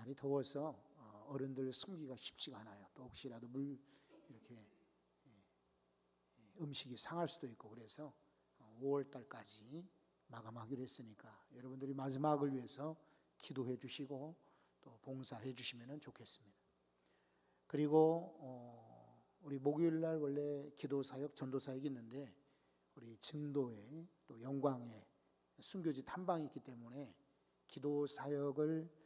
날이 더워서 어른들 숨기가 쉽지가 않아요. 또 혹시라도 이렇게 음식이 상할 수도 있고, 그래서 5월 달까지 마감하기로 했으니까 여러분들이 마지막을 위해서 기도해 주시고 또 봉사해 주시면 좋겠습니다. 그리고 우리 목요일 날 원래 기도 사역, 전도 사역이 있는데 우리 증도에 또 영광에 순교지 탐방이 있기 때문에 기도 사역을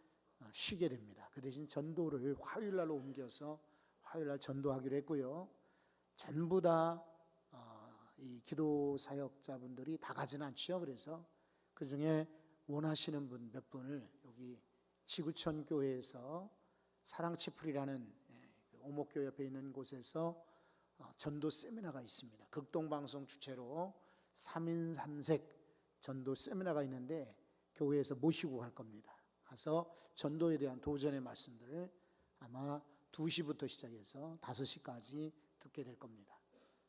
쉬게 됩니다. 그 대신 전도를 화요일 날로 옮겨서 화요일 날 전도하기로 했고요. 전부 다 이 기도 사역자분들이 다 가지는 않죠. 그래서 그 중에 원하시는 분 몇 분을 여기 지구촌 교회에서 사랑치풀이라는 오목교 옆에 있는 곳에서 전도 세미나가 있습니다. 극동방송 주최로 3인 3색 전도 세미나가 있는데 교회에서 모시고 갈 겁니다. 가서 전도에 대한 도전의 말씀들을 아마 2시부터 시작해서 5시까지 듣게 될 겁니다.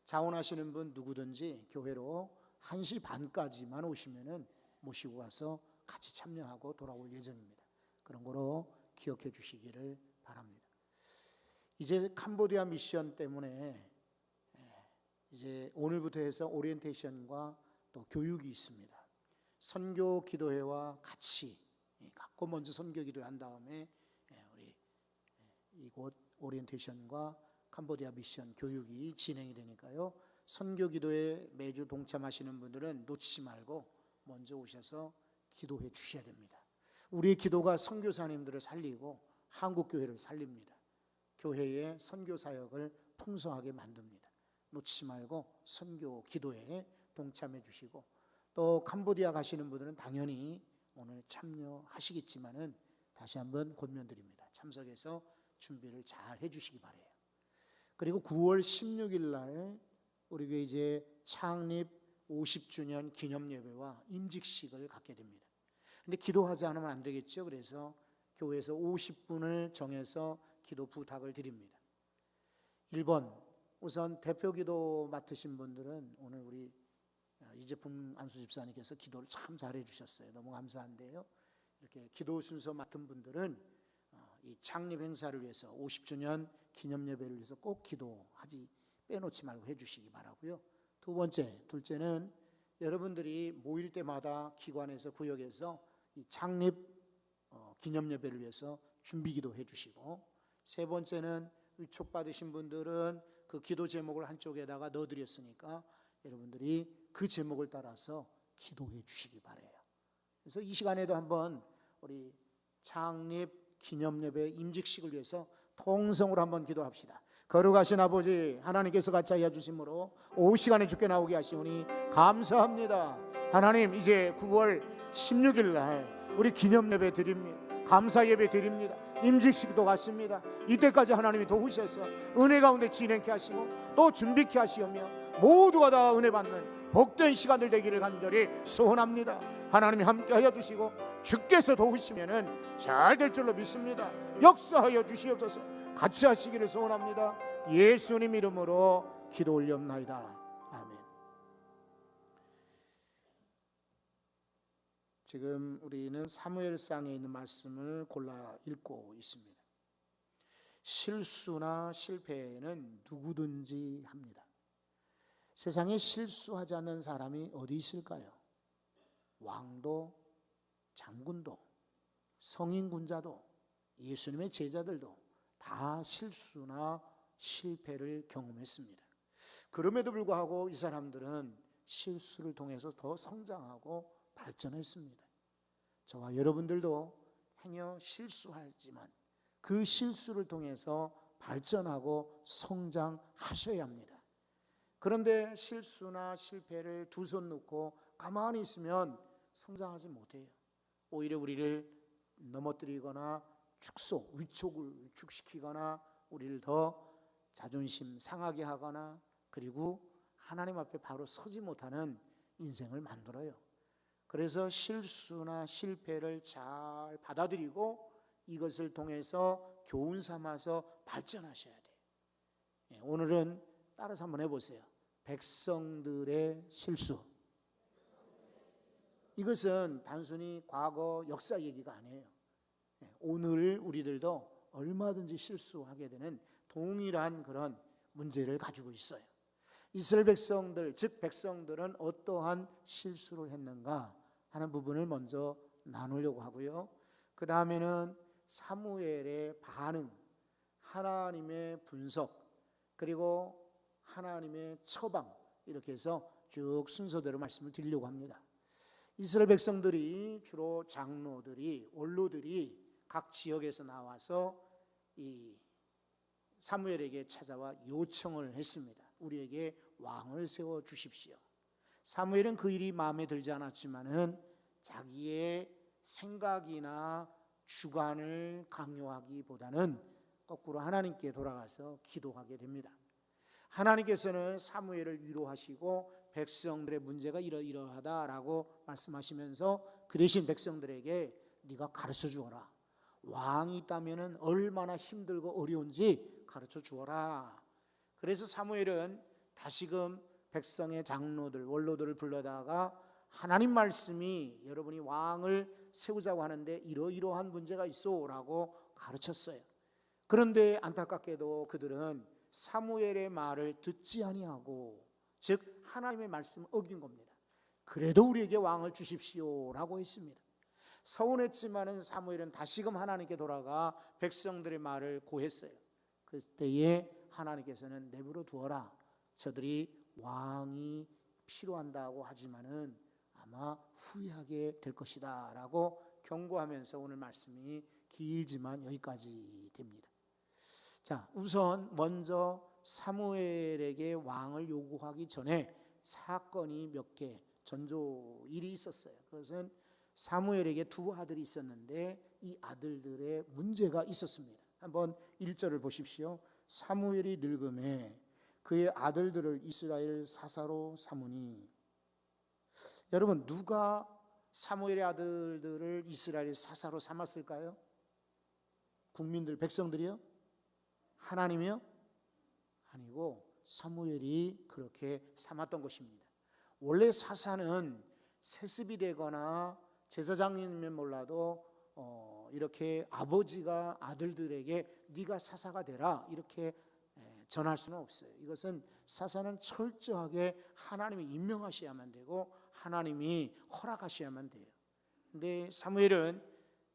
자원하시는 분 누구든지 교회로 1시 반까지만 오시면은 모시고 가서 같이 참여하고 돌아올 예정입니다. 그런 거로 기억해 주시기를 바랍니다. 이제 캄보디아 미션 때문에 이제 오늘부터 해서 오리엔테이션과 또 교육이 있습니다. 선교 기도회와 같이 갖고 먼저 선교 기도회 한 다음에 우리 이곳 오리엔테이션과 캄보디아 미션 교육이 진행이 되니까요. 선교 기도에 매주 동참하시는 분들은 놓치지 말고 먼저 오셔서 기도해 주셔야 됩니다. 우리의 기도가 선교사님들을 살리고 한국 교회를 살립니다. 교회의 선교 사역을 풍성하게 만듭니다. 놓치지 말고 선교 기도에 동참해 주시고, 또 캄보디아 가시는 분들은 당연히 오늘 참여하시겠지만은 다시 한번 권면드립니다. 참석해서 준비를 잘 해주시기 바래요. 그리고 9월 16일 날 우리 교회 이제 창립 50주년 기념 예배와 임직식을 갖게 됩니다. 근데 기도하지 않으면 안 되겠죠. 그래서 교회에서 50분을 정해서 기도 부탁을 드립니다. 1번, 우선 대표 기도 맡으신 분들은 오늘 우리 이재품 안수 집사님께서 기도를 참 잘해 주셨어요. 너무 감사한데요. 이렇게 기도 순서 맡은 분들은 이 창립 행사를 위해서 50주년 기념 예배를 위해서 꼭 기도하지 빼놓지 말고 해주시기 바라고요. 둘째는 여러분들이 모일 때마다 기관에서 구역에서 이 창립 기념 예배를 위해서 준비기도 해주시고, 세 번째는 위촉받으신 분들은 그 기도 제목을 한쪽에다가 넣어드렸으니까 여러분들이 그 제목을 따라서 기도해 주시기 바래요. 그래서 이 시간에도 한번 우리 창립 기념 예배 임직식을 위해서 통성으로 한번 기도합시다. 거룩하신 아버지 하나님께서 같이 하여 주심으로 오후 시간에 주께 나오게 하시오니 감사합니다. 하나님, 이제 9월 16일 날 우리 기념 예배 드립니다. 감사 예배 드립니다. 임직식도 같습니다. 이때까지 하나님이 도우셔서 은혜 가운데 진행케 하시고 또 준비케 하시오며 모두가 다 은혜 받는 복된 시간들 되기를 간절히 소원합니다. 하나님이 함께하여 주시고 주께서 도우시면은 잘 될 줄로 믿습니다. 역사하여 주시옵소서. 같이 하시기를 소원합니다. 예수님 이름으로 기도 올리옵나이다. 아멘. 지금 우리는 사무엘상에 있는 말씀을 골라 읽고 있습니다. 실수나 실패는 누구든지 합니다. 세상에 실수하지 않는 사람이 어디 있을까요? 왕도, 장군도, 성인군자도, 예수님의 제자들도 다 실수나 실패를 경험했습니다. 그럼에도 불구하고 이 사람들은 실수를 통해서 더 성장하고 발전했습니다. 저와 여러분들도 행여 실수하지만 그 실수를 통해서 발전하고 성장하셔야 합니다. 그런데 실수나 실패를 두 손 놓고 가만히 있으면 성장하지 못해요. 오히려 우리를 넘어뜨리거나 위촉을 위축시키거나 우리를 더 자존심 상하게 하거나, 그리고 하나님 앞에 바로 서지 못하는 인생을 만들어요. 그래서 실수나 실패를 잘 받아들이고 이것을 통해서 교훈 삼아서 발전하셔야 돼요. 오늘은 따라서 한번 해보세요. 백성들의 실수. 이것은 단순히 과거 역사 얘기가 아니에요. 오늘 우리들도 얼마든지 실수하게 되는 동일한 그런 문제를 가지고 있어요. 이스라엘 백성들, 즉 백성들은 어떠한 실수를 했는가 하는 부분을 먼저 나누려고 하고요. 그 다음에는 사무엘의 반응, 하나님의 분석, 그리고 하나님의 처방, 이렇게 해서 쭉 순서대로 말씀을 드리려고 합니다. 이스라엘 백성들이 주로 장로들이, 원로들이 각 지역에서 나와서 이 사무엘에게 찾아와 요청을 했습니다. 우리에게 왕을 세워 주십시오. 사무엘은 그 일이 마음에 들지 않았지만은 자기의 생각이나 주관을 강요하기보다는 거꾸로 하나님께 돌아가서 기도하게 됩니다. 하나님께서는 사무엘을 위로하시고 백성들의 문제가 이러이러하다라고 말씀하시면서 그 대신 백성들에게 네가 가르쳐 주어라. 왕이 있다면 얼마나 힘들고 어려운지 가르쳐 주어라. 그래서 사무엘은 다시금 백성의 장로들, 원로들을 불러다가 하나님 말씀이 여러분이 왕을 세우자고 하는데 이러이러한 문제가 있어라고 가르쳤어요. 그런데 안타깝게도 그들은 사무엘의 말을 듣지 아니하고, 즉 하나님의 말씀을 어긴 겁니다. 그래도 우리에게 왕을 주십시오라고 했습니다. 서운했지만은 사무엘은 다시금 하나님께 돌아가 백성들의 말을 고했어요. 그때에 하나님께서는 내버려 두어라. 저들이 왕이 필요한다고 하지만은 아마 후회하게 될 것이다 라고 경고하면서 오늘 말씀이 길지만 여기까지 됩니다. 자, 우선 먼저 사무엘에게 왕을 요구하기 전에 사건이 몇 개, 전조일이 있었어요. 그것은 사무엘에게 두 아들이 있었는데 이 아들들의 문제가 있었습니다. 한번 1절을 보십시오. 사무엘이 늙음에 그의 아들들을 이스라엘 사사로 삼으니. 여러분, 누가 사무엘의 아들들을 이스라엘 사사로 삼았을까요? 국민들, 백성들이요? 하나님이요? 아니고 사무엘이 그렇게 삼았던 것입니다. 원래 사사는 세습이 되거나 제사장이면 몰라도 이렇게 아버지가 아들들에게 네가 사사가 되라 이렇게 전할 수는 없어요. 이것은 사사는 철저하게 하나님이 임명하셔야만 되고 하나님이 허락하셔야만 돼요. 근데 사무엘은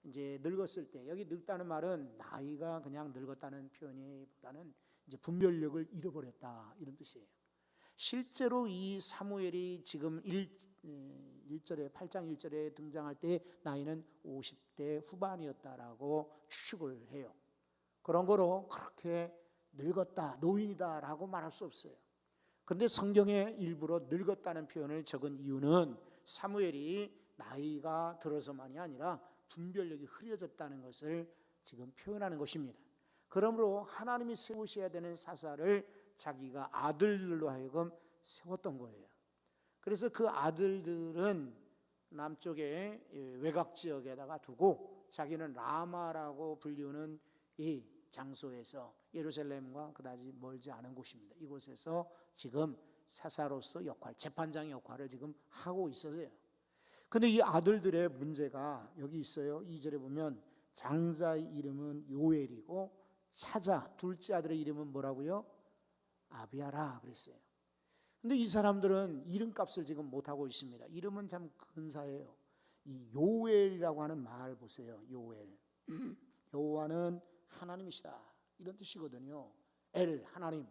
이제 늙었을 때, 여기 늙다는 말은 나이가 그냥 늙었다는 표현보다는 이제 분별력을 잃어버렸다 이런 뜻이에요. 실제로 이 사무엘이 지금 1절에 8장 1절에 등장할 때 나이는 50대 후반이었다라고 추측을 해요. 그런 거로 그렇게 늙었다, 노인이다라고 말할 수 없어요. 그런데 성경에 일부러 늙었다는 표현을 적은 이유는 사무엘이 나이가 들어서만이 아니라 분별력이 흐려졌다는 것을 지금 표현하는 것입니다. 그러므로 하나님이 세우셔야 되는 사사를 자기가 아들들로 하여금 세웠던 거예요. 그래서 그 아들들은 남쪽의 외곽 지역에다가 두고 자기는 라마라고 불리우는 이 장소에서, 예루살렘과 그다지 멀지 않은 곳입니다. 이곳에서 지금 사사로서 역할, 재판장 역할을 지금 하고 있어요. 근데 이 아들들의 문제가 여기 있어요. 2절에 보면 장자의 이름은 요엘이고 차자, 둘째 아들의 이름은 뭐라고요? 아비야라 그랬어요. 근데 이 사람들은 이름값을 지금 못하고 있습니다. 이름은 참 근사해요. 이 요엘이라고 하는 말 보세요. 요엘. 여호와는 하나님이시다 이런 뜻이거든요. 엘, 하나님.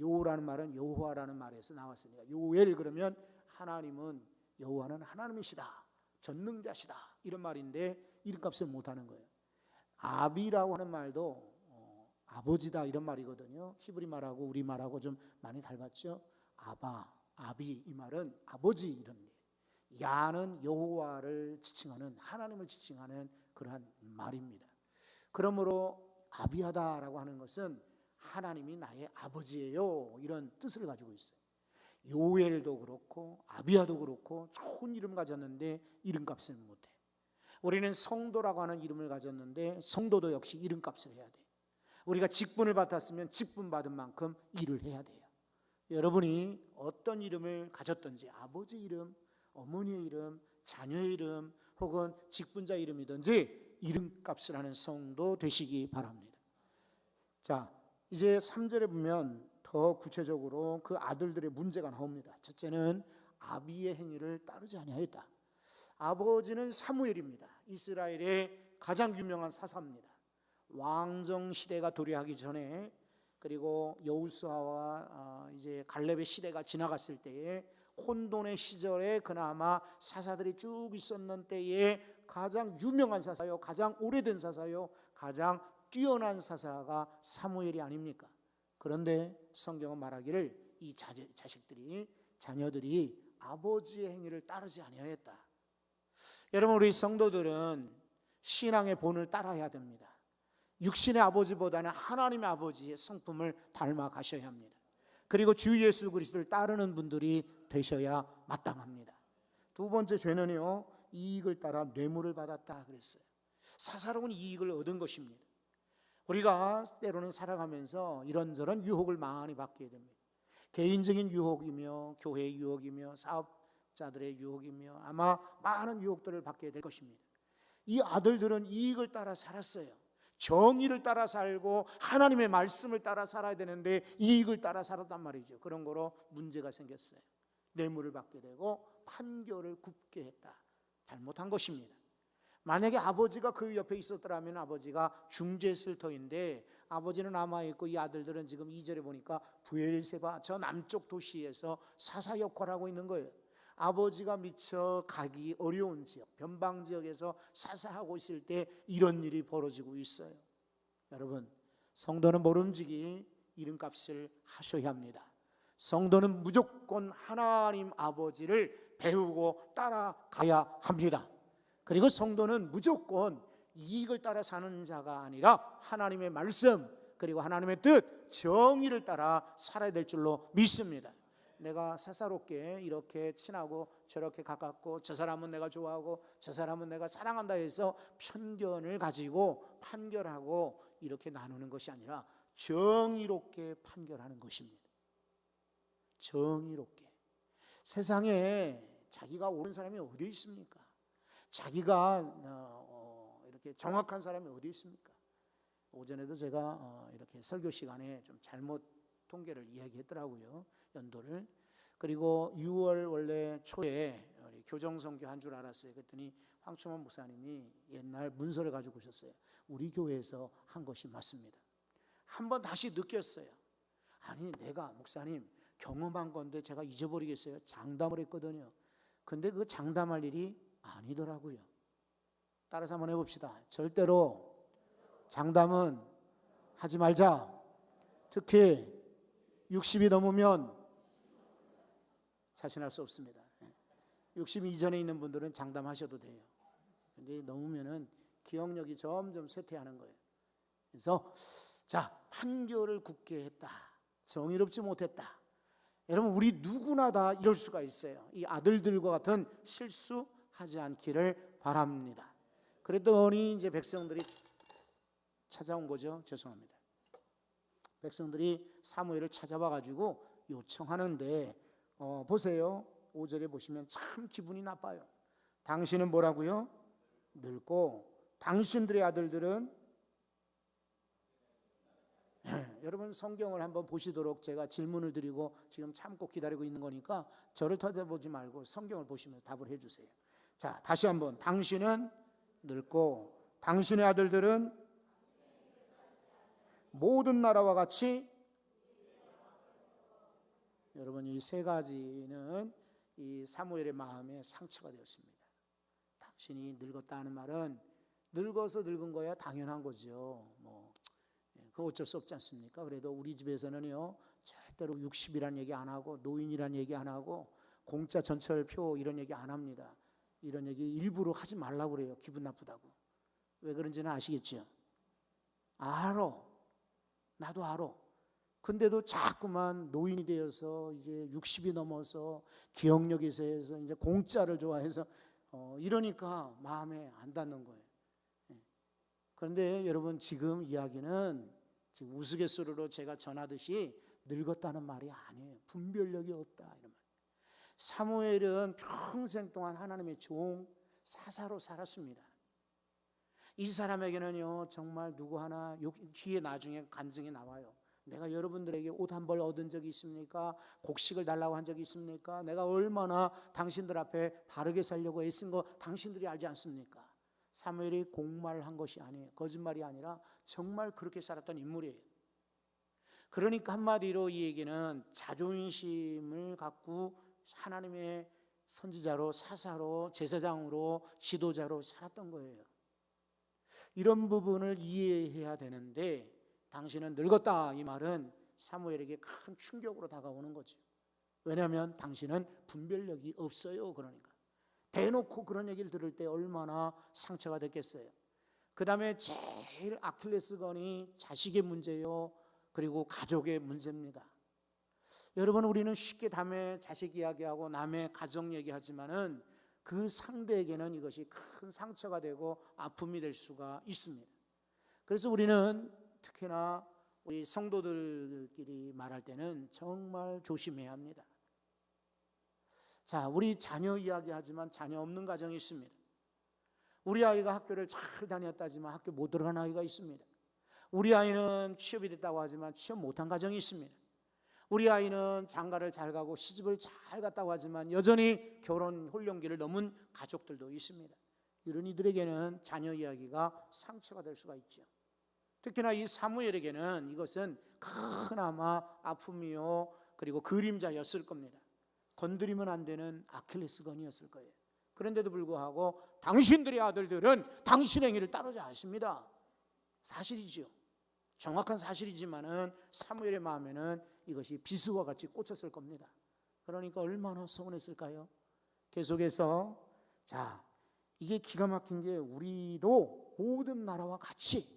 요라는 말은 여호와라는 말에서 나왔으니까 요엘 그러면 하나님은, 여호와는 하나님이시다, 전능자시다 이런 말인데 이름값을 못하는 거예요. 아비라고 하는 말도 아버지다 이런 말이거든요. 히브리 말하고 우리 말하고 좀 많이 닮았죠. 아바, 아비, 이 말은 아버지 이런 말. 야는 여호와를 지칭하는, 하나님을 지칭하는 그러한 말입니다. 그러므로 아비하다라고 하는 것은 하나님이 나의 아버지예요 이런 뜻을 가지고 있어요. 요엘도 그렇고 아비야도 그렇고 좋은 이름 가졌는데 이름값을 못해. 우리는 성도라고 하는 이름을 가졌는데 성도도 역시 이름값을 해야 돼. 우리가 직분을 받았으면 직분 받은 만큼 일을 해야 돼요. 여러분이 어떤 이름을 가졌든지, 아버지 이름, 어머니의 이름, 자녀의 이름 혹은 직분자 이름이든지 이름값을 하는 성도 되시기 바랍니다. 자, 이제 3절에 보면 더 구체적으로 그 아들들의 문제가 나옵니다. 첫째는 아비의 행위를 따르지 아니하였다. 아버지는 사무엘입니다. 이스라엘의 가장 유명한 사사입니다. 왕정 시대가 도래하기 전에, 그리고 여호수아와 이제 갈렙의 시대가 지나갔을 때에, 혼돈의 시절에 그나마 사사들이 쭉 있었는 때에 가장 유명한 사사요, 가장 오래된 사사요, 가장 뛰어난 사사가 사무엘이 아닙니까? 그런데 성경은 말하기를 이 자녀들이 아버지의 행위를 따르지 아니하였다. 여러분, 우리 성도들은 신앙의 본을 따라야 됩니다. 육신의 아버지보다는 하나님의 아버지의 성품을 닮아 가셔야 합니다. 그리고 주 예수 그리스도를 따르는 분들이 되셔야 마땅합니다. 두 번째 죄는요, 이익을 따라 뇌물을 받았다 그랬어요. 사사로운 이익을 얻은 것입니다. 우리가 때로는 살아가면서 이런저런 유혹을 많이 받게 됩니다. 개인적인 유혹이며 교회의 유혹이며 사업자들의 유혹이며 아마 많은 유혹들을 받게 될 것입니다. 이 아들들은 이익을 따라 살았어요. 정의를 따라 살고 하나님의 말씀을 따라 살아야 되는데 이익을 따라 살았단 말이죠. 그런 거로 문제가 생겼어요. 뇌물을 받게 되고 판결을 굽게 했다. 잘못한 것입니다. 만약에 아버지가 그 옆에 있었더라면 아버지가 중재했을 터인데, 아버지는 남아있고 이 아들들은 지금 2절에 보니까 브엘세바, 저 남쪽 도시에서 사사 역할을 하고 있는 거예요. 아버지가 미처 가기 어려운 지역, 변방 지역에서 사사하고 있을 때 이런 일이 벌어지고 있어요. 여러분, 성도는 모름지기 이름값을 하셔야 합니다. 성도는 무조건 하나님 아버지를 배우고 따라가야 합니다. 그리고 성도는 무조건 이익을 따라 사는 자가 아니라 하나님의 말씀, 그리고 하나님의 뜻, 정의를 따라 살아야 될 줄로 믿습니다. 내가 사사롭게 이렇게 친하고 저렇게 가깝고 저 사람은 내가 좋아하고 저 사람은 내가 사랑한다 해서 편견을 가지고 판결하고 이렇게 나누는 것이 아니라 정의롭게 판결하는 것입니다. 정의롭게. 세상에 자기가 옳은 사람이 어디 있습니까? 자기가 이렇게 정확한 사람이 어디 있습니까? 오전에도 제가 이렇게 설교 시간에 좀 잘못 통계를 이야기했더라고요. 연도를. 그리고 6월 원래 초에 우리 교정선교 한 줄 알았어요. 그랬더니 황초만 목사님이 옛날 문서를 가지고 오셨어요. 우리 교회에서 한 것이 맞습니다. 한번 다시 느꼈어요. 아니, 내가 목사님 경험한 건데 제가 잊어버리겠어요? 장담을 했거든요. 근데 그 장담할 일이 아니더라고요. 따라서 한번 해봅시다. 절대로 장담은 하지 말자. 특히 60이 넘으면 자신할 수 없습니다. 60 이전에 있는 분들은 장담하셔도 돼요. 근데 넘으면은 기억력이 점점 쇠퇴하는 거예요. 그래서 자, 판결을 굳게 했다. 정의롭지 못했다. 여러분, 우리 누구나 다 이럴 수가 있어요. 이 아들들과 같은 실수하지 않기를 바랍니다. 그랬더니 이제 백성들이 찾아온 거죠. 죄송합니다. 백성들이 사무엘을 찾아와 가지고 요청하는데 보세요. 5절에 보시면 참 기분이 나빠요. 당신은 뭐라고요? 늙고 당신들의 아들들은 여러분, 성경을 한번 보시도록 제가 질문을 드리고 지금 참고 기다리고 있는 거니까 저를 쳐다보지 말고 성경을 보시면서 답을 해주세요. 자, 다시 한번. 당신은 늙고 당신의 아들들은 모든 나라와 같이. 여러분, 이 세 가지는 이 사무엘의 마음에 상처가 되었습니다. 당신이 늙었다 하는 말은 늙어서 늙은 거야 당연한 거죠. 그거 어쩔 수 없지 않습니까? 그래도 우리 집에서는요, 절대로 60이란 얘기 안 하고 노인이란 얘기 안 하고 공짜 전철표 이런 얘기 안 합니다. 이런 얘기 일부러 하지 말라고 그래요. 기분 나쁘다고. 왜 그런지는 아시겠죠? 알아. 나도 알아. 근데도 자꾸만 노인이 되어서 이제 60이 넘어서 기억력이 세서 이제 공짜를 좋아해서 이러니까 마음에 안 닿는 거예요. 그런데 여러분, 지금 이야기는 지금 우스갯소리로 제가 전하듯이 늙었다는 말이 아니에요. 분별력이 없다 이런 말. 사무엘은 평생 동안 하나님의 종 사사로 살았습니다. 이 사람에게는요 정말 누구 하나 뒤에 나중에 간증이 나와요. 내가 여러분들에게 옷 한 벌 얻은 적이 있습니까? 곡식을 달라고 한 적이 있습니까? 내가 얼마나 당신들 앞에 바르게 살려고 애쓴 거 당신들이 알지 않습니까? 사무엘이 공말한 것이 아니에요. 거짓말이 아니라 정말 그렇게 살았던 인물이에요. 그러니까 한마디로 이 얘기는 자존심을 갖고 하나님의 선지자로, 사사로, 제사장으로, 지도자로 살았던 거예요. 이런 부분을 이해해야 되는데 당신은 늙었다, 이 말은 사무엘에게 큰 충격으로 다가오는 거죠. 왜냐하면 당신은 분별력이 없어요. 그러니까 대놓고 그런 얘기를 들을 때 얼마나 상처가 됐겠어요. 그 다음에 제일 아킬레스건이 자식의 문제요, 그리고 가족의 문제입니다. 여러분, 우리는 쉽게 남의 자식 이야기하고 남의 가정 얘기하지만은 그 상대에게는 이것이 큰 상처가 되고 아픔이 될 수가 있습니다. 그래서 우리는 특히나 우리 성도들끼리 말할 때는 정말 조심해야 합니다. 자, 우리 자녀 이야기하지만 자녀 없는 가정이 있습니다. 우리 아이가 학교를 잘 다녔다지만 학교 못 들어간 아이가 있습니다. 우리 아이는 취업이 됐다고 하지만 취업 못한 가정이 있습니다. 우리 아이는 장가를 잘 가고 시집을 잘 갔다고 하지만 여전히 결혼 혼령기를 넘은 가족들도 있습니다. 이런 이들에게는 자녀 이야기가 상처가 될 수가 있죠. 특히나 이 사무엘에게는 이것은 크나마 아픔이요, 그리고 그림자였을 겁니다. 건드리면 안 되는 아킬레스건이었을 거예요. 그런데도 불구하고 당신들의 아들들은 당신 행위를 따르지 않습니다. 사실이지요. 정확한 사실이지만은 사무엘의 마음에는 이것이 비수와 같이 꽂혔을 겁니다. 그러니까 얼마나 서운했을까요? 계속해서, 자, 이게 기가 막힌 게 우리도 모든 나라와 같이,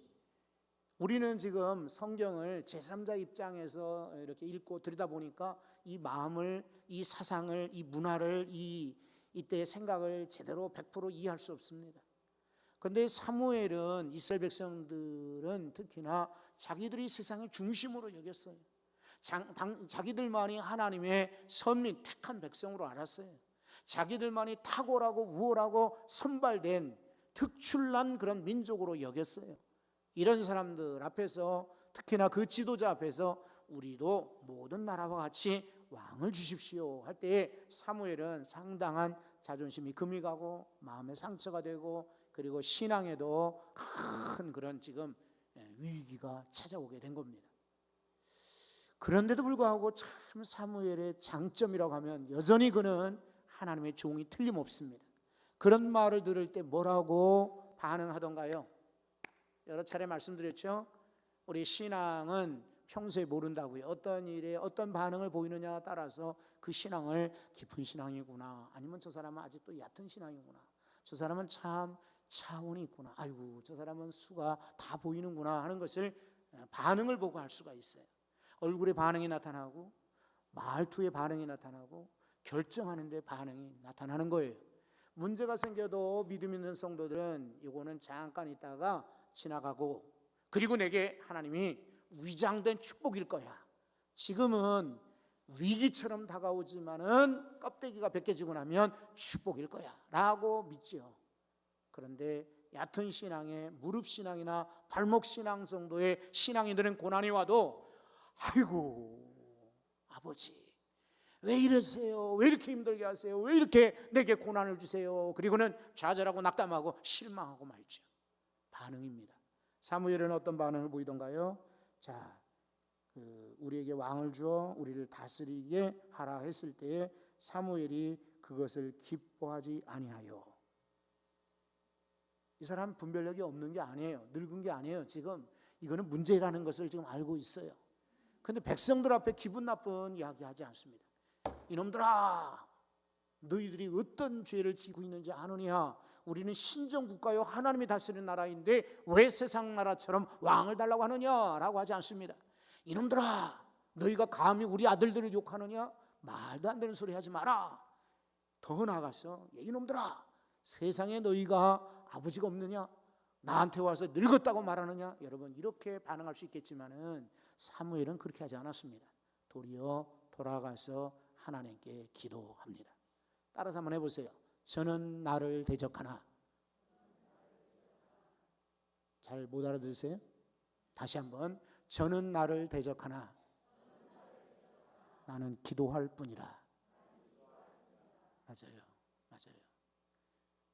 우리는 지금 성경을 제3자 입장에서 이렇게 읽고 들여다보니까 이 마음을, 이 사상을, 이 문화를, 이때의 생각을 제대로 100% 이해할 수 없습니다. 그런데 사무엘은, 이스라엘 백성들은 특히나 자기들이 세상의 중심으로 여겼어요. 자기들만이 하나님의 선민, 택한 백성으로 알았어요. 자기들만이 탁월하고 우월하고 선발된 특출난 그런 민족으로 여겼어요. 이런 사람들 앞에서, 특히나 그 지도자 앞에서 우리도 모든 나라와 같이 왕을 주십시오 할 때에 사무엘은 상당한 자존심이 금이 가고 마음에 상처가 되고, 그리고 신앙에도 큰 그런 지금 위기가 찾아오게 된 겁니다. 그런데도 불구하고 참 사무엘의 장점이라고 하면 여전히 그는 하나님의 종이 틀림없습니다. 그런 말을 들을 때 뭐라고 반응하던가요? 여러 차례 말씀드렸죠. 우리 신앙은 평소에 모른다고요. 어떤 일에 어떤 반응을 보이느냐에 따라서 그 신앙을 깊은 신앙이구나, 아니면 저 사람은 아직도 얕은 신앙이구나, 저 사람은 참 차원이 있구나, 아이고 저 사람은 수가 다 보이는구나 하는 것을 반응을 보고 할 수가 있어요. 얼굴에 반응이 나타나고 말투에 반응이 나타나고 결정하는 데 반응이 나타나는 거예요. 문제가 생겨도 믿음 있는 성도들은 이거는 잠깐 있다가 지나가고, 그리고 내게 하나님이 위장된 축복일 거야, 지금은 위기처럼 다가오지만은 껍데기가 벗겨지고 나면 축복일 거야 라고 믿죠. 그런데 얕은 신앙의 무릎신앙이나 발목신앙 정도의 신앙인들은 고난이 와도 아이고 아버지 왜 이러세요? 왜 이렇게 힘들게 하세요? 왜 이렇게 내게 고난을 주세요? 그리고는 좌절하고 낙담하고 실망하고 말죠. 반응입니다. 사무엘은 어떤 반응을 보이던가요? 자, 우리에게 왕을 주어 우리를 다스리게 하라 했을 때에 사무엘이 그것을 기뻐하지 아니하여. 이 사람 분별력이 없는 게 아니에요. 늙은 게 아니에요. 지금 이거는 문제라는 것을 지금 알고 있어요. 그런데 백성들 앞에 기분 나쁜 이야기 하지 않습니다. 이놈들아, 너희들이 어떤 죄를 지고 있는지 아느냐? 우리는 신정국가요 하나님이 다스리는 나라인데 왜 세상 나라처럼 왕을 달라고 하느냐라고 하지 않습니다. 이놈들아, 너희가 감히 우리 아들들을 욕하느냐? 말도 안 되는 소리 하지 마라. 더 나아가서 이놈들아, 세상에 너희가 아버지가 없느냐? 나한테 와서 늙었다고 말하느냐? 여러분, 이렇게 반응할 수 있겠지만은 사무엘은 그렇게 하지 않았습니다. 도리어 돌아가서 하나님께 기도합니다. 따라서 한번 해보세요. 저는 나를 대적하나 잘 못 알아들으세요? 다시 한번. 저는 나를 대적하나 나는 기도할 뿐이라. 맞아요. 맞아요.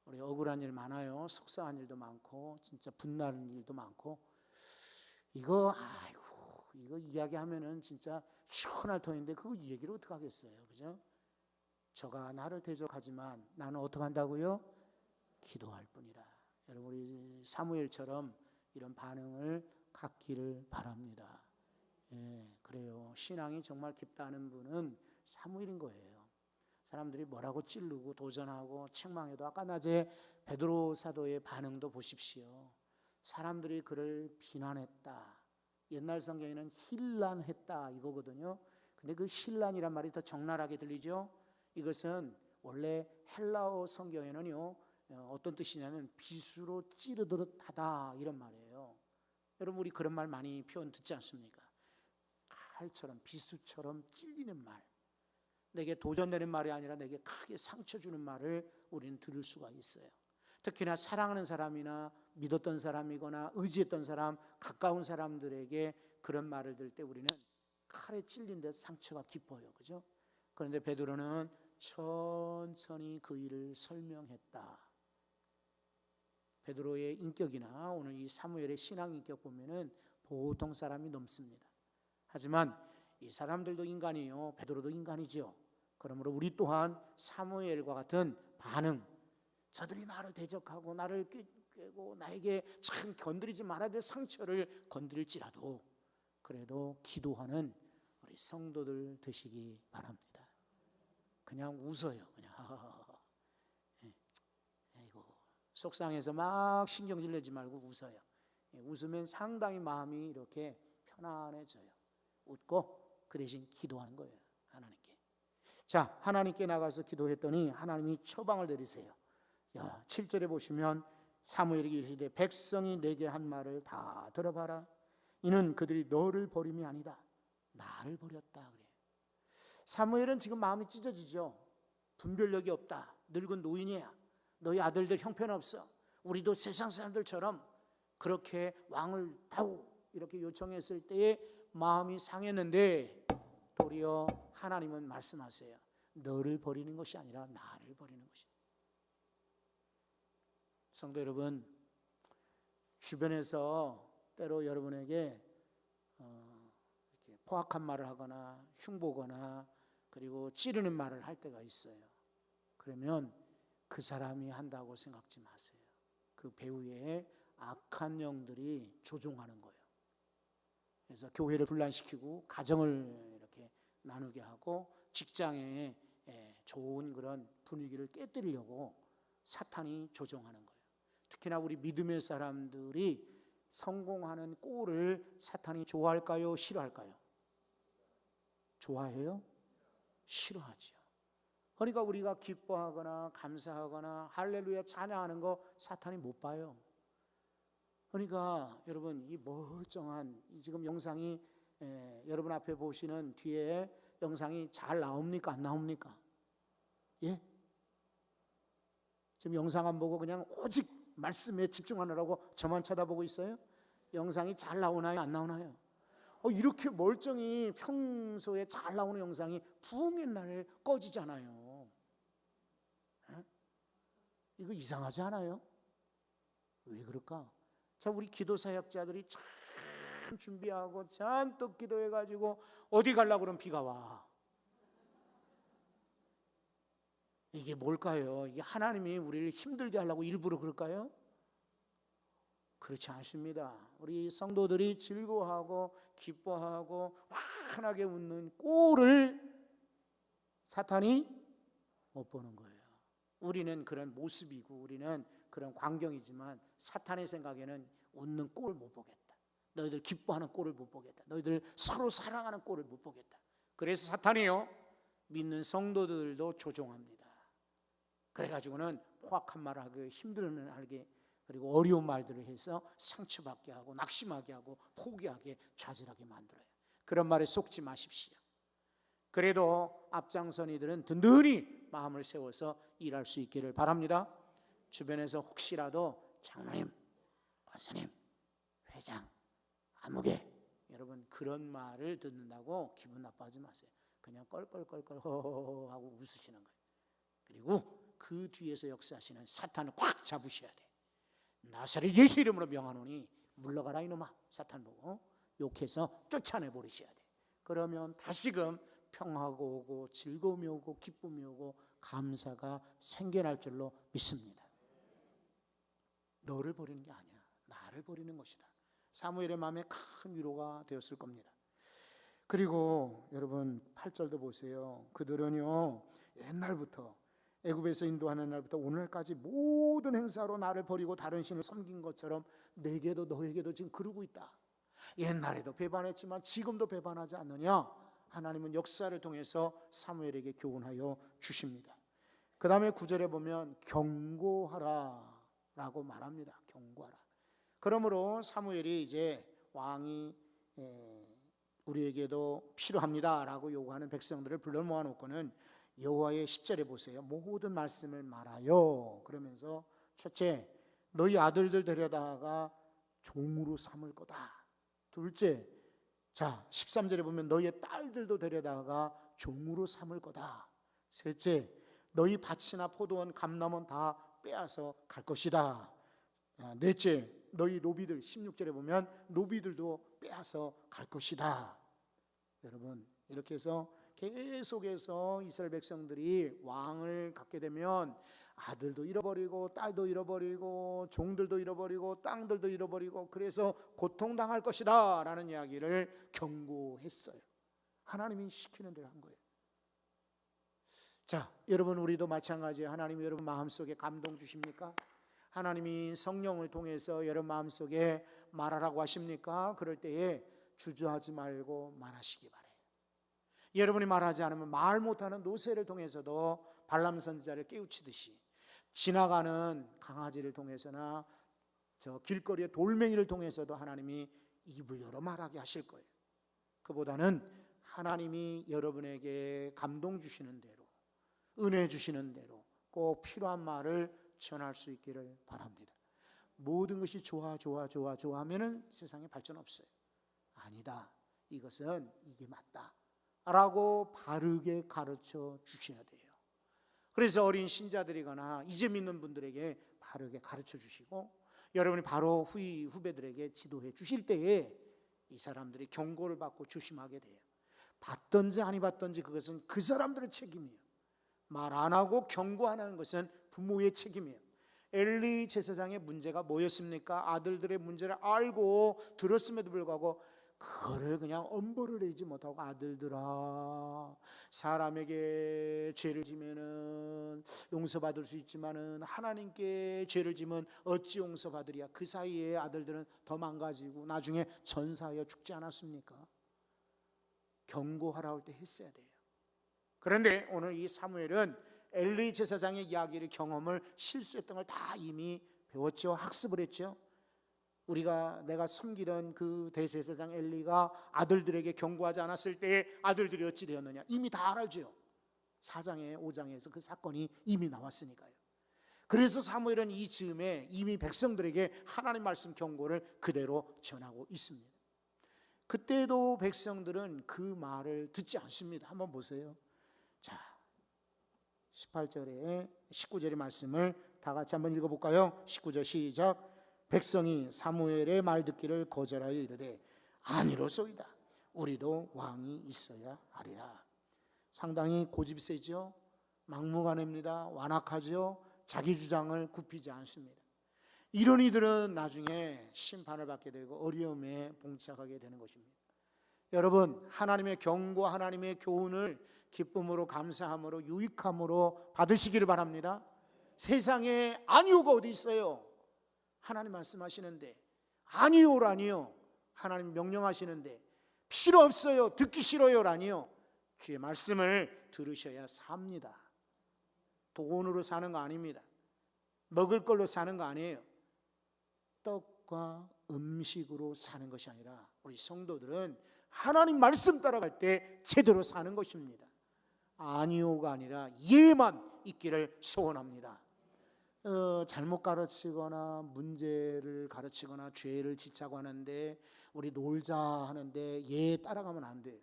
우리 억울한 일 많아요. 속상한 일도 많고 진짜 분나는 일도 많고. 이거 이야기하면은 진짜 시원할 터인데 그 얘기를 어떻게 하겠어요, 그죠? 저가 나를 대적하지만 나는 어떻게 한다고요? 기도할 뿐이라. 여러분, 우리 사무엘처럼 이런 반응을 갖기를 바랍니다. 예, 그래요. 신앙이 정말 깊다는 분은 사무엘인 거예요. 사람들이 뭐라고 찌르고 도전하고 책망해도 아까 낮에 베드로 사도의 반응도 보십시오. 사람들이 그를 비난했다. 옛날 성경에는 힐난했다 이거거든요. 근데 그 힐난이란 말이 더 적나라하게 들리죠. 이것은 원래 헬라어 성경에는요, 어떤 뜻이냐면 비수로 찌르듯 하다 이런 말이에요. 여러분, 우리 그런 말 많이 표현 듣지 않습니까? 칼처럼 비수처럼 찔리는 말, 내게 도전되는 말이 아니라 내게 크게 상처 주는 말을 우리는 들을 수가 있어요. 특히나 사랑하는 사람이나 믿었던 사람이거나 의지했던 사람, 가까운 사람들에게 그런 말을 들을 때 우리는 칼에 찔린 듯 상처가 깊어요, 그죠? 그런데 베드로는 천천히 그 일을 설명했다. 베드로의 인격이나 오늘 이 사무엘의 신앙 인격 보면은 보통 사람이 넘습니다. 하지만 이 사람들도 인간이요, 베드로도 인간이죠. 그러므로 우리 또한 사무엘과 같은 반응, 저들이 나를 대적하고 나를 꾀고 나에게 참 건드리지 말아야 될 상처를 건드릴지라도 그래도 기도하는 우리 성도들 되시기 바랍니다. 그냥 웃어요. 그냥 아이고, 속상해서 막 신경질 내지 말고 웃어요. 웃으면 상당히 마음이 이렇게 편안해져요. 웃고 그 대신 기도하는 거예요, 하나님께. 자, 하나님께 나가서 기도했더니 하나님이 처방을 내리세요. 7절에 보시면 사무엘에게 이르시되 백성이 내게 한 말을 다 들어봐라. 이는 그들이 너를 버림이 아니다, 나를 버렸다 그래. 사무엘은 지금 마음이 찢어지죠. 분별력이 없다. 늙은 노인이야. 너희 아들들 형편없어. 우리도 세상 사람들처럼 그렇게 왕을 다우 이렇게 요청했을 때에 마음이 상했는데 도리어 하나님은 말씀하세요. 너를 버리는 것이 아니라 나를 버리는 것이다. 성도 여러분, 주변에서 때로 여러분에게 이렇게 포악한 말을 하거나 흉보거나 그리고 찌르는 말을 할 때가 있어요. 그러면 그 사람이 한다고 생각지 마세요. 그 배후에 악한 영들이 조종하는 거예요. 그래서 교회를 분란시키고 가정을 이렇게 나누게 하고 직장에 좋은 그런 분위기를 깨뜨리려고 사탄이 조종하는 거예요. 특히나 우리 믿음의 사람들이 성공하는 꼴을 사탄이 좋아할까요? 싫어할까요? 좋아해요? 싫어하죠. 그러니까 우리가 기뻐하거나 감사하거나 할렐루야 찬양하는 거 사탄이 못 봐요. 그러니까 여러분, 이 멀쩡한 지금 영상이 여러분 앞에 보시는 뒤에 영상이 잘 나옵니까? 안 나옵니까? 예? 지금 영상 안 보고 그냥 오직 말씀에 집중하느라고 저만 쳐다보고 있어요? 영상이 잘 나오나요? 안 나오나요? 이렇게 멀쩡히 평소에 잘 나오는 영상이 붕 옛날 꺼지잖아요. 에? 이거 이상하지 않아요? 왜 그럴까? 자, 우리 기도 사역자들이 참 준비하고 잔뜩 기도해가지고 어디 가려고 그러면 비가 와. 이게 뭘까요? 이게 하나님이 우리를 힘들게 하려고 일부러 그럴까요? 그렇지 않습니다. 우리 성도들이 즐거워하고 기뻐하고 환하게 웃는 꼴을 사탄이 못 보는 거예요. 우리는 그런 모습이고 우리는 그런 광경이지만 사탄의 생각에는 웃는 꼴을 못 보겠다. 너희들 기뻐하는 꼴을 못 보겠다. 너희들 서로 사랑하는 꼴을 못 보겠다. 그래서 사탄이요, 믿는 성도들도 조종합니다. 그래가지고는 포악한 말을 하게, 힘들어하는 하게, 그리고 어려운 말들을 해서 상처받게 하고 낙심하게 하고 포기하게 좌절하게 만들어요. 그런 말에 속지 마십시오. 그래도 앞장선 이들은 든든히 마음을 세워서 일할 수 있기를 바랍니다. 주변에서 혹시라도 장로님, 권사님 아무개. 여러분 그런 말을 듣는다고 기분 나빠하지 마세요. 그냥 껄껄껄껄 허허허 하고 웃으시는 거예요. 그리고 그 뒤에서 역사하시는 사탄을 꽉 잡으셔야 돼. 나사렛 예수 이름으로 명하노니 물러가라 이놈아. 사탄 보고 욕해서 쫓아내 버리셔야 돼. 그러면 다시금 평화가 오고 즐거움이 오고 기쁨이 오고 감사가 생겨날 줄로 믿습니다. 너를 버리는 게 아니야. 나를 버리는 것이다. 사무엘의 마음에 큰 위로가 되었을 겁니다. 그리고 여러분 8절도 보세요. 그들은요 옛날부터 애굽에서 인도하는 날부터 오늘까지 모든 행사로 나를 버리고 다른 신을 섬긴 것처럼 내게도 너에게도 지금 그러고 있다. 옛날에도 배반했지만 지금도 배반하지 않느냐. 하나님은 역사를 통해서 사무엘에게 교훈하여 주십니다. 그 다음에 9절에 보면 경고하라 라고 말합니다. 경고하라. 그러므로 사무엘이 이제 왕이 우리에게도 필요합니다 라고 요구하는 백성들을 불러 모아놓고는 여호와의 10절에 보세요. 모든 말씀을 말하여. 그러면서 첫째, 너희 아들들 데려다가 종으로 삼을 거다. 둘째, 자 13절에 보면 너희의 딸들도 데려다가 종으로 삼을 거다. 셋째, 너희 밭이나 포도원 감람원 다 빼앗아 갈 것이다. 넷째, 너희 노비들 16절에 보면 노비들도 빼앗아 갈 것이다. 여러분 이렇게 해서 계속해서 이스라엘 백성들이 왕을 갖게 되면 아들도 잃어버리고 딸도 잃어버리고 종들도 잃어버리고 땅들도 잃어버리고 그래서 고통당할 것이다 라는 이야기를 경고했어요. 하나님이 시키는 대로 한 거예요. 자, 여러분 우리도 마찬가지예요. 하나님이 여러분 마음속에 감동 주십니까? 하나님이 성령을 통해서 여러분 마음속에 말하라고 하십니까? 그럴 때에 주저하지 말고 말하시기 바라요. 여러분이 말하지 않으면 말 못하는 노새를 통해서도 발람 선지자를 깨우치듯이 지나가는 강아지를 통해서나 저 길거리의 돌멩이를 통해서도 하나님이 입을 열어 말하게 하실 거예요. 그보다는 하나님이 여러분에게 감동 주시는 대로 은혜 주시는 대로 꼭 필요한 말을 전할 수 있기를 바랍니다. 모든 것이 좋아 하면은 세상에 발전 없어요. 아니다. 이것은 이게 맞다 라고 바르게 가르쳐 주셔야 돼요. 그래서 어린 신자들이거나 이제 믿는 분들에게 바르게 가르쳐 주시고 여러분이 바로 후배들에게 지도해 주실 때에 이 사람들이 경고를 받고 조심하게 돼요. 받든지 아니 받든지 그것은 그 사람들의 책임이에요. 말 안 하고 경고 안 하는 것은 부모의 책임이에요. 엘리 제사장의 문제가 뭐였습니까? 아들들의 문제를 알고 들었음에도 불구하고 그거를 그냥 엄벌을 내지 못하고 아들들아 사람에게 죄를 지면은 용서받을 수 있지만은 하나님께 죄를 지면 어찌 용서받으랴. 그 사이에 아들들은 더 망가지고 나중에 전사하여 죽지 않았습니까? 경고하라 할 때 했어야 돼요. 그런데 오늘 이 사무엘은 엘리 제사장의 이야기를 경험을 실수했던 걸 다 이미 배웠죠. 학습을 했죠. 내가 섬기던 그 대제사장 엘리가 아들들에게 경고하지 않았을 때 아들들이 어찌 되었느냐 이미 다 알죠. 4장에 5장에서 그 사건이 이미 나왔으니까요. 그래서 사무엘은 이 즈음에 이미 백성들에게 하나님 말씀 경고를 그대로 전하고 있습니다. 그때도 백성들은 그 말을 듣지 않습니다. 한번 보세요. 자, 18절에 19절의 말씀을 다 같이 한번 읽어볼까요? 19절 시작. 백성이 사무엘의 말 듣기를 거절하여 이르되 아니로소이다. 우리도 왕이 있어야 하리라. 상당히 고집이 세죠. 막무가내입니다. 완악하죠. 자기 주장을 굽히지 않습니다. 이런 이들은 나중에 심판을 받게 되고 어려움에 봉착하게 되는 것입니다. 여러분 하나님의 경고 하나님의 교훈을 기쁨으로 감사함으로 유익함으로 받으시기를 바랍니다. 세상에 아니오가 어디 있어요? 하나님 말씀하시는데 아니오라니요. 하나님 명령하시는데 필요 없어요 듣기 싫어요라니요. 주의 말씀을 들으셔야 삽니다. 돈으로 사는 거 아닙니다. 먹을 걸로 사는 거 아니에요. 떡과 음식으로 사는 것이 아니라 우리 성도들은 하나님 말씀 따라갈 때 제대로 사는 것입니다. 아니오가 아니라 예만 있기를 소원합니다. 잘못 가르치거나 문제를 가르치거나 죄를 지자고 하는데 우리 놀자 하는데 얘 따라가면 안 돼요.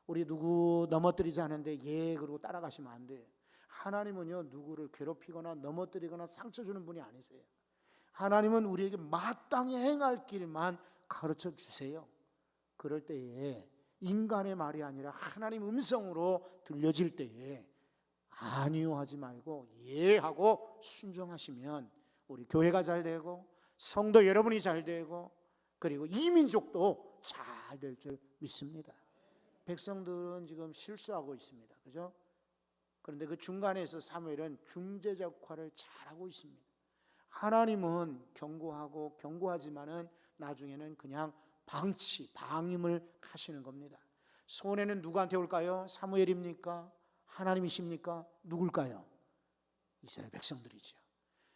우리 누구 넘어뜨리자 하는데 얘 그러고 따라가시면 안 돼요. 하나님은요 누구를 괴롭히거나 넘어뜨리거나 상처 주는 분이 아니세요. 하나님은 우리에게 마땅히 행할 길만 가르쳐 주세요. 그럴 때에 인간의 말이 아니라 하나님 음성으로 들려질 때에 아니요 하지 말고 예 하고 순종하시면 우리 교회가 잘 되고 성도 여러분이 잘 되고 그리고 이 민족도 잘 될 줄 믿습니다. 백성들은 지금 실수하고 있습니다. 그죠? 그런데 그 중간에서 사무엘은 중재자 역할을 잘하고 있습니다. 하나님은 경고하고 경고하지만은 나중에는 그냥 방임을 하시는 겁니다. 손해는 누구한테 올까요? 사무엘입니까? 하나님이십니까? 누굴까요? 이스라엘 백성들이죠.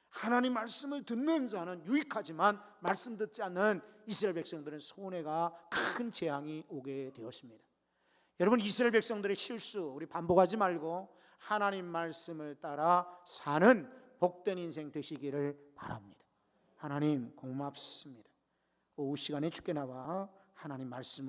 하나님 말씀을 듣는 자는 유익하지만 말씀 듣지 않는 이스라엘 백성들은 손해가 큰 재앙이 오게 되었습니다. 여러분 이스라엘 백성들의 실수 우리 반복하지 말고 하나님 말씀을 따라 사는 복된 인생 되시기를 바랍니다. 하나님 고맙습니다. 오후 시간에 주께 나와 하나님 말씀